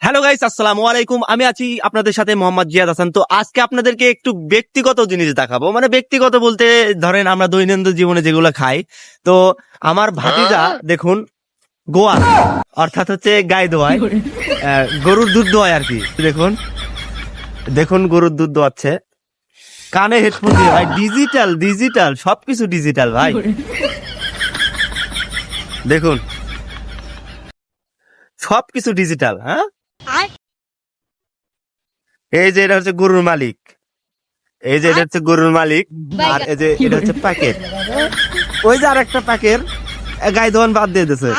Hello guys, আসসালামু আলাইকুম। আমি আছি আপনাদের সাথে মোহাম্মদ জিয়াদ হাসান। তো আজকে আপনাদেরকে একটু ব্যক্তিগত জিনিস দেখাবো, মানে ব্যক্তিগত বলতে ধরেন আমরা দৈনন্দিন জীবনে যেগুলো খাই। তো আমার ভাতিজা দেখুন গোয়াল, অর্থাৎ হচ্ছে গায়ে দোয়ায় গরুর দুধ দোয়ায় আর কি। দেখুন দেখুন গরুর দুধ দোয়াচ্ছে, কানে হেডফোন দিয়ে। ভাই ডিজিটাল ডিজিটাল সবকিছু ডিজিটাল ভাই। দেখুন সবকিছু ডিজিটাল। হ্যাঁ, এই যে এটা হচ্ছে গরুর মালিক, এই যে এটা হচ্ছে গরুর মালিক, আর এই যে এটা হচ্ছে প্যাকেট। ওই যে আর একটা প্যাকেট গাই দোয়ান বাদ দিয়ে দিছে।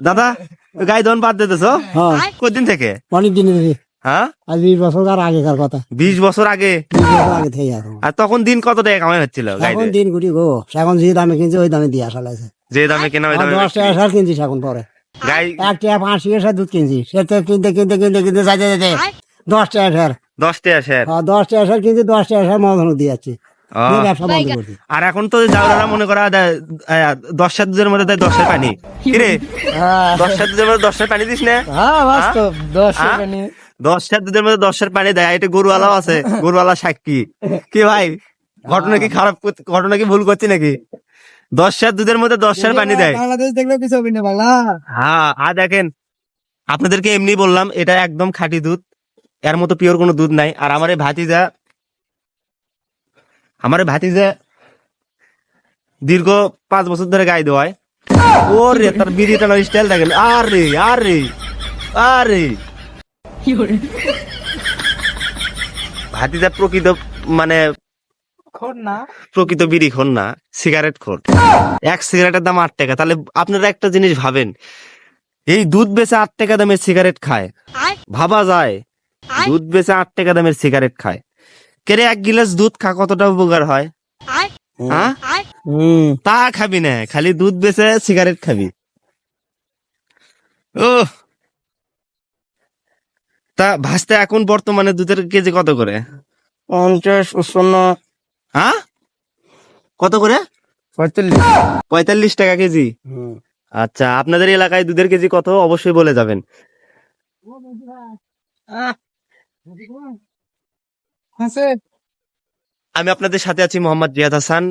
দাদা, গাই দোয়ান বাদ দিয়ে দিছো কতদিন থেকে? অনেক দিন ধরে, হ্যাঁ, আজ 20 বছর আগেকার কথা। 20 বছর আগে। 20 বছর আগে থেকে এখন। আর তখন দিন কত টাকা কামাই হচ্ছিল গাই এখন দিয়ে? দিন গুটি গো, এখন যে দামে কিনছে ওই দামে দিয়ে আসা লাগছে। যে দামে কেনা ওই দামে 10 টাকা সার কিনছিস এখন পরে, গাই 1 টাকা 5 টাকা দুধ কিনছি, সেটা কিনতে কিনতে কিনতে কিনতে যাইতে যাইতে 10 টাকা সার। 10 টাকা শেয়ার। 10 টাকা সার কিনছি, 10 টাকা সার মহাজন দিয়ে যাচ্ছি, ও। দিয়ে ব্যবসা বন্ধ করছি। আর এখন তো যাওয়ারা মনে করা 10 দুধের মধ্যে দেয় 10 পানি। কিরে, 10 দুধের মধ্যে 10 পানি দিস না? হ্যাঁ বাস্তব, 10 হ্যাঁ? টাকা নিয়ে 10 দুধের মধ্যে 10 পানি দেয়। এটা গরুওয়ালাও আছে, গরুওয়ালা সাক্ষী। কি ভাই, ঘটনা কি খারাপ, ঘটনা কি ভুল করছি নাকি? 10 দুধের মধ্যে 10 পানি দেয়। বাংলাদেশ দেখলেও কিছু হবে না বাংলা। হ্যাঁ, আর দেখেন আপনাদেরকে এমনি বললাম, এটা একদম খাঁটি দুধ, এর মতো পিওর কোনো দুধ নাই। আর আমার এই ভাতিজা দীর্ঘ 5 বছর ধরে গাই দেওয়ায়। ওরে তার বিড়ি টানার স্টাইল দেখেন। আরে আরে আরে ভাতিজা প্রকৃত, মানে প্রকৃত বিড়ি খোর না, সিগারেট খোর। এক সিগারেটের দাম 8 টাকা। তাহলে আপনারা একটা জিনিস ভাবেন, এই দুধ বেচে 8 টাকা দামের সিগারেট খায়, ভাবা যায়? দুধ বেচে 8 টাকা দামের সিগারেট খায়। কেরে, 1 গিলাস দুধ খা, কতটা উপকার হয়? হ্যাঁ, তা খাবি না, খালি দুধ বেচে সিগারেট খাবি। ও, তা ভাসতে এখন বর্তমানে দুধের কেজি কত করে? 50, 55, হ্যাঁ, কত করে? 45। 45 টাকা কেজি। আচ্ছা, আপনাদের এলাকায় দুধের কেজি কত অবশ্যই বলে যাবেন। আমি আপনাদের সাথে আছি মোহাম্মদ জিয়াদ হাসান।